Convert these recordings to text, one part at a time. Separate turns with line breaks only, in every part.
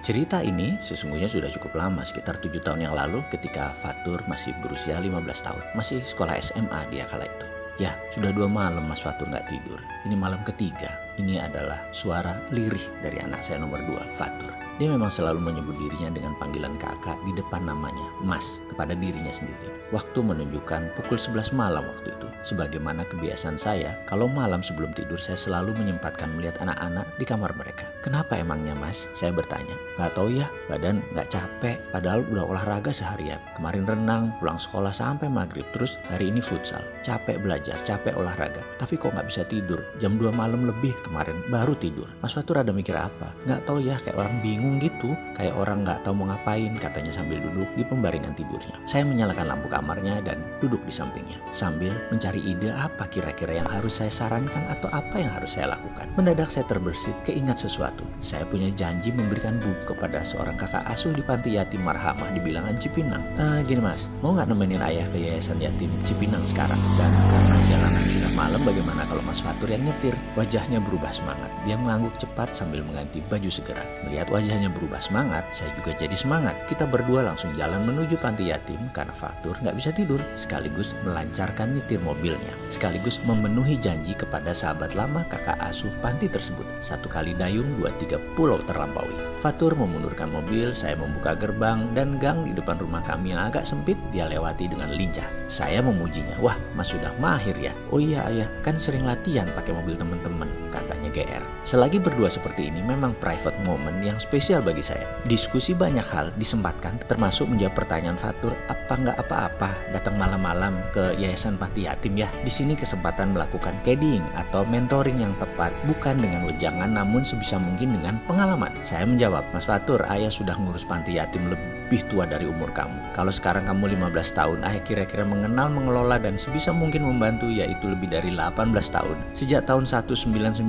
Cerita ini sesungguhnya sudah cukup lama, sekitar 7 tahun yang lalu ketika Fatur masih berusia 15 tahun. Masih sekolah SMA dia kala itu. Ya, sudah 2 malam Mas Fatur nggak tidur. Ini malam ketiga. Ini adalah suara lirih dari anak saya nomor 2, Fatur. Dia memang selalu menyebut dirinya dengan panggilan kakak di depan namanya, Mas, kepada dirinya sendiri. Waktu menunjukkan pukul 11 malam waktu itu. Sebagaimana kebiasaan saya, kalau malam sebelum tidur saya selalu menyempatkan melihat anak-anak di kamar mereka. Kenapa emangnya Mas? Saya bertanya. Gak tahu ya, badan gak capek, padahal udah olahraga seharian. Kemarin renang, pulang sekolah sampai maghrib, terus hari ini futsal. Capek belajar, capek olahraga, tapi kok gak bisa tidur. Jam 2 malam lebih kemarin baru tidur. Mas Fatur ada mikir apa? Gak tahu ya, kayak orang bingung gitu, kayak orang gak tahu mau ngapain, katanya sambil duduk di pembaringan tidurnya. Saya menyalakan lampu kamarnya dan duduk di sampingnya sambil mencari ide apa kira-kira yang harus saya sarankan atau apa yang harus saya lakukan. Mendadak saya terbersit keingat sesuatu. Saya punya janji memberikan buku kepada seorang kakak asuh di panti yatim Marhamah di bilangan Cipinang. Gini Mas, mau gak nemenin ayah ke yayasan yatim Cipinang sekarang? Dan karena jalanan sudah malam, bagaimana kalau Mas Fatur yang nyetir? Wajahnya berubah semangat. Dia mengangguk cepat sambil mengganti baju segera. Melihat wajahnya berubah semangat, saya juga jadi semangat. Kita berdua langsung jalan menuju panti yatim karena Fatur gak bisa tidur, sekaligus melancarkan nyetir mobilnya, sekaligus memenuhi janji kepada sahabat lama kakak asuh panti tersebut. 1 kali dayung, 2-3 pulau terlampaui. Fatur memundurkan mobil, saya membuka gerbang, dan gang di depan rumah kami yang agak sempit dia lewati dengan lincah. Saya memujinya, wah Mas sudah mahir ya. Oh iya ayah, kan sering latihan pakai mobil teman-teman, katanya GR. Selagi berdua seperti ini memang private moment yang spesial bagi saya. Diskusi banyak hal disempatkan, termasuk menjawab pertanyaan Fatur, apa nggak apa-apa datang malam-malam ke yayasan panti yatim ya. Di sini kesempatan melakukan caddying atau mentoring yang tepat, bukan dengan wejangan namun sebisa mungkin dengan pengalaman. Saya menjawab, Mas Fatur, ayah sudah ngurus panti yatim lebih tua dari umur kamu. Kalau sekarang kamu 15 tahun, ayah kira-kira mengenal, mengelola dan sebisa mungkin membantu, yaitu lebih dari 18 tahun. Sejak tahun 1996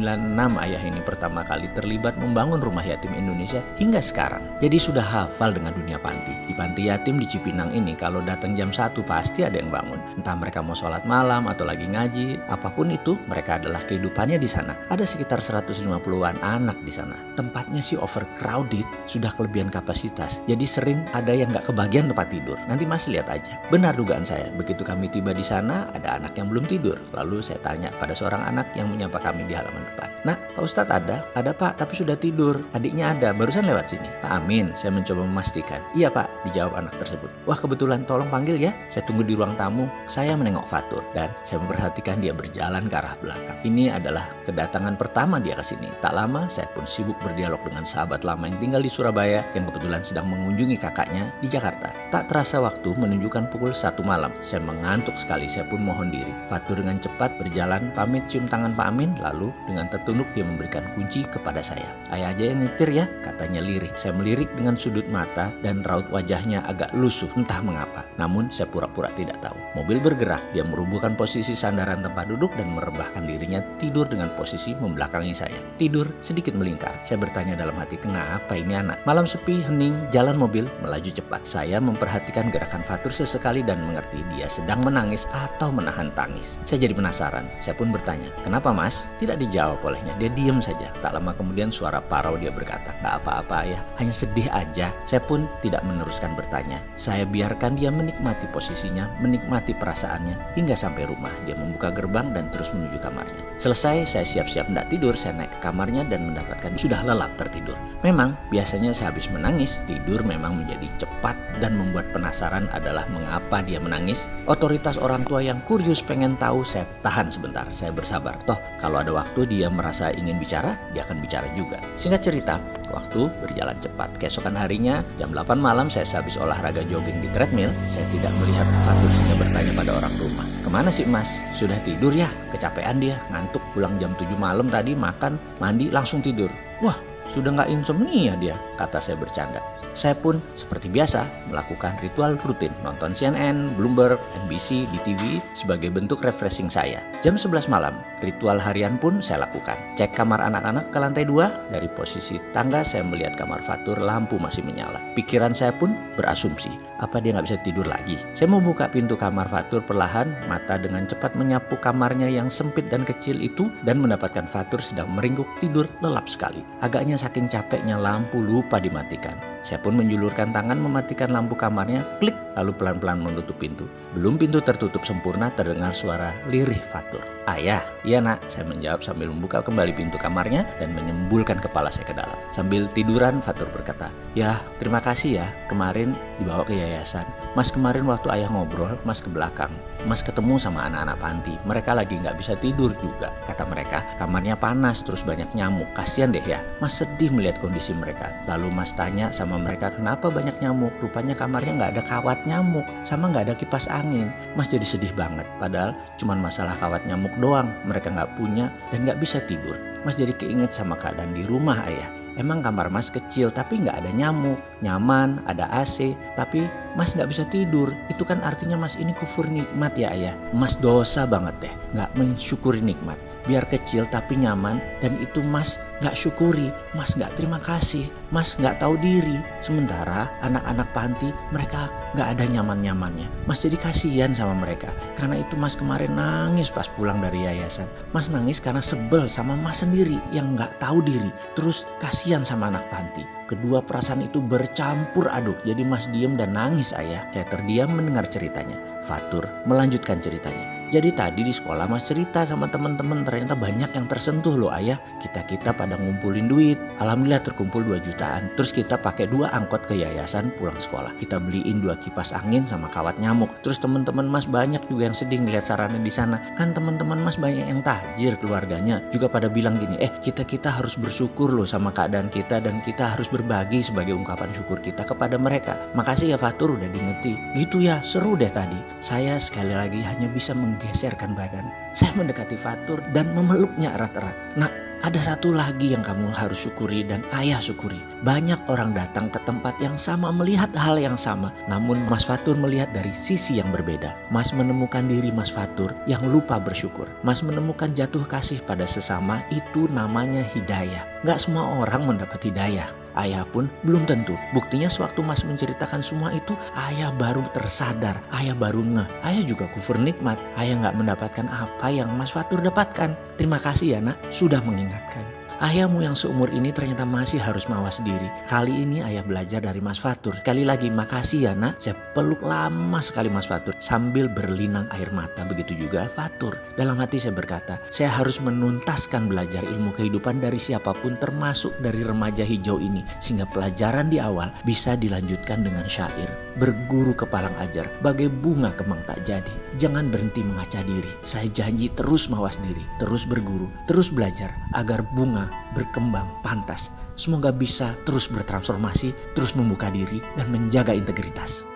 ayah ini pertama kali terlibat membangun rumah yatim Indonesia hingga sekarang. Jadi sudah hafal dengan dunia panti. Di panti yatim di Cipinang ini kalau datang jam 1 pasti ada yang bangun. Entah mereka mau sholat malam atau lagi ngaji, apapun itu, mereka adalah kehidupannya di sana. Ada sekitar 150-an anak di sana. Tempatnya sih overcrowded, sudah kelebihan kapasitas. Jadi sering ada yang nggak kebagian tempat tidur. Nanti Mas lihat aja. Benar dugaan saya. Begitu kami tiba di sana, ada anak yang belum tidur. Lalu saya tanya pada seorang anak yang menyapa kami di halaman depan. Nah, Pak Ustadz ada? Ada Pak, tapi sudah tidur. Adiknya ada, barusan lewat sini. Pak Amin, saya mencoba memastikan. Iya Pak, dijawab anak tersebut. Wah kebetulan, tolong panggil ya. Saya tunggu di ruang tamu. Saya menengok Fatur dan saya memperhatikan dia berjalan ke arah belakang. Ini adalah kedatangan pertama dia ke sini. Tak lama, saya pun sibuk berdialog dengan sahabat lama yang tinggal di Surabaya yang kebetulan sedang mengunjungi kakaknya di Jakarta. Tak terasa waktu menunjukkan pukul 1 malam. Saya mengantuk sekali, saya pun mohon diri. Fatur dengan cepat berjalan, pamit cium tangan Pak Amin, lalu dengan tertunduk dia memberikan kunci kepada saya. Ayah aja yang nyetir ya, katanya lirih. Saya melirik dengan sudut mata dan raut wajahnya agak lusuh, entah mengapa. Namun saya pura-pura tidak tahu. Mobil bergerak, dia merubuhkan posisi sandaran tempat duduk dan merebahkan dirinya tidur dengan posisi membelakangi saya. Tidur sedikit melingkar. Saya bertanya dalam hati, kenapa ini anak? Malam sepi, hening, jalan mobil melaju cepat. Saya memperhatikan gerakan Fatur sesekali dan mengerti dia sedang menangis atau menahan tangis. Saya jadi penasaran. Saya pun bertanya, kenapa Mas? Tidak dijawab olehnya. Dia diam saja. Tak lama kemudian suara parau dia berkata, gak apa-apa ayah, hanya sedih aja. Saya pun tidak meneruskan bertanya. Saya biarkan dia menikmati posisinya, menikmati perasaannya hingga sampai rumah. Dia membuka gerbang dan terus menuju kamarnya. Selesai, saya siap-siap hendak tidur. Saya naik ke kamarnya dan mendapatkan sudah lelap tertidur. Memang biasanya sehabis menangis, tidur memang menjadi cepat dan membuat penasaran adalah mengapa dia menangis. Otoritas orang tua yang kurius pengen tahu, saya tahan sebentar, saya bersabar. Toh kalau ada waktu dia merasa ingin bicara, dia akan bicara juga. Singkat cerita, waktu berjalan cepat. Keesokan harinya, jam 8 malam saya sehabis olahraga jogging di treadmill, saya tidak melihat Fatur sehingga bertanya pada orang rumah, kemana sih Mas? Sudah tidur ya? Kecapean dia, ngantuk, pulang jam 7 malam tadi, makan, mandi, langsung tidur. Wah, sudah nggak insomnia dia, kata saya bercanda. Saya pun seperti biasa melakukan ritual rutin, nonton CNN, Bloomberg, NBC di TV sebagai bentuk refreshing saya. Jam 11 malam, ritual harian pun saya lakukan. Cek kamar anak-anak ke lantai 2, dari posisi tangga saya melihat kamar Fatur lampu masih menyala. Pikiran saya pun berasumsi, apa dia nggak bisa tidur lagi? Saya membuka pintu kamar Fatur perlahan, mata dengan cepat menyapu kamarnya yang sempit dan kecil itu dan mendapatkan Fatur sedang meringkuk tidur lelap sekali. Agaknya saking capeknya lampu lupa dimatikan. Saya pun menjulurkan tangan mematikan lampu kamarnya, klik, lalu pelan-pelan menutup pintu. Belum pintu tertutup sempurna terdengar suara lirih Fatur. Ayah, iya nak, saya menjawab sambil membuka kembali pintu kamarnya dan menyembulkan kepala saya ke dalam. Sambil tiduran Fatur berkata, ya terima kasih ya, kemarin dibawa ke yayasan. Mas kemarin waktu ayah ngobrol, mas ke belakang. Mas ketemu sama anak-anak panti, mereka lagi nggak bisa tidur juga. Kata mereka, kamarnya panas terus banyak nyamuk, kasihan deh ya. Mas sedih melihat kondisi mereka. Lalu mas tanya sama mereka kenapa banyak nyamuk, rupanya kamarnya nggak ada kawat nyamuk, sama nggak ada kipas angin. Mas jadi sedih banget, padahal cuma masalah kawat nyamuk doang, mereka nggak punya dan nggak bisa tidur. Mas jadi keinget sama keadaan di rumah ayah. Emang kamar mas kecil tapi nggak ada nyamuk, nyaman, ada AC, tapi mas nggak bisa tidur. Itu kan artinya mas ini kufur nikmat ya ayah. Mas dosa banget deh, nggak mensyukuri nikmat. Biar kecil tapi nyaman dan itu mas nggak syukuri, mas nggak terima kasih, mas nggak tahu diri. Sementara anak-anak panti mereka nggak ada nyaman-nyamannya. Mas jadi kasihan sama mereka. Karena itu mas kemarin nangis pas pulang dari yayasan. Mas nangis karena sebel sama mas sendiri yang nggak tahu diri. Terus kasihan sama anak panti. Kedua perasaan itu bercampur aduk. Jadi mas diem dan nangis ayah. Saya terdiam mendengar ceritanya. Fatur melanjutkan ceritanya. Jadi tadi di sekolah mas cerita sama teman-teman, ternyata banyak yang tersentuh loh ayah. Kita pada ngumpulin duit. Alhamdulillah terkumpul 2 jutaan. Terus kita pakai 2 angkot ke yayasan pulang sekolah. Kita beliin 2 kipas angin sama kawat nyamuk. Terus teman-teman mas banyak juga yang sedih ngeliat sarana di sana. Kan teman-teman mas banyak yang tajir keluarganya. Juga pada bilang gini, kita harus bersyukur loh sama keadaan kita dan kita harus berbagi sebagai ungkapan syukur kita kepada mereka. Makasih ya Fatur udah diingeti. Gitu ya, seru deh tadi. Saya sekali lagi hanya bisa menggeserkan badan. Saya mendekati Fatur dan memeluknya erat-erat. Nah, ada satu lagi yang kamu harus syukuri dan ayah syukuri. Banyak orang datang ke tempat yang sama melihat hal yang sama. Namun Mas Fatur melihat dari sisi yang berbeda. Mas menemukan diri Mas Fatur yang lupa bersyukur. Mas menemukan jatuh kasih pada sesama, itu namanya hidayah. Gak semua orang mendapat hidayah. Ayah pun belum tentu. Buktinya sewaktu mas menceritakan semua itu, ayah baru tersadar, ayah baru ngeh. Ayah juga kufur nikmat, ayah gak mendapatkan apa yang mas Fatur dapatkan. Terima kasih ya nak, sudah mengingatkan. Ayahmu yang seumur ini ternyata masih harus mawas diri. Kali ini ayah belajar dari Mas Fatur. Sekali lagi makasih ya nak. Saya peluk lama sekali Mas Fatur sambil berlinang air mata. Begitu juga Fatur. Dalam hati saya berkata, saya harus menuntaskan belajar ilmu kehidupan dari siapapun, termasuk dari remaja hijau ini. Sehingga pelajaran di awal bisa dilanjutkan dengan syair. Berguru kepalang ajar, bagai bunga kembang tak jadi. Jangan berhenti mengaca diri. Saya janji terus mawas diri, terus berguru, terus belajar agar bunga berkembang pantas. Semoga bisa terus bertransformasi, terus membuka diri dan menjaga integritas.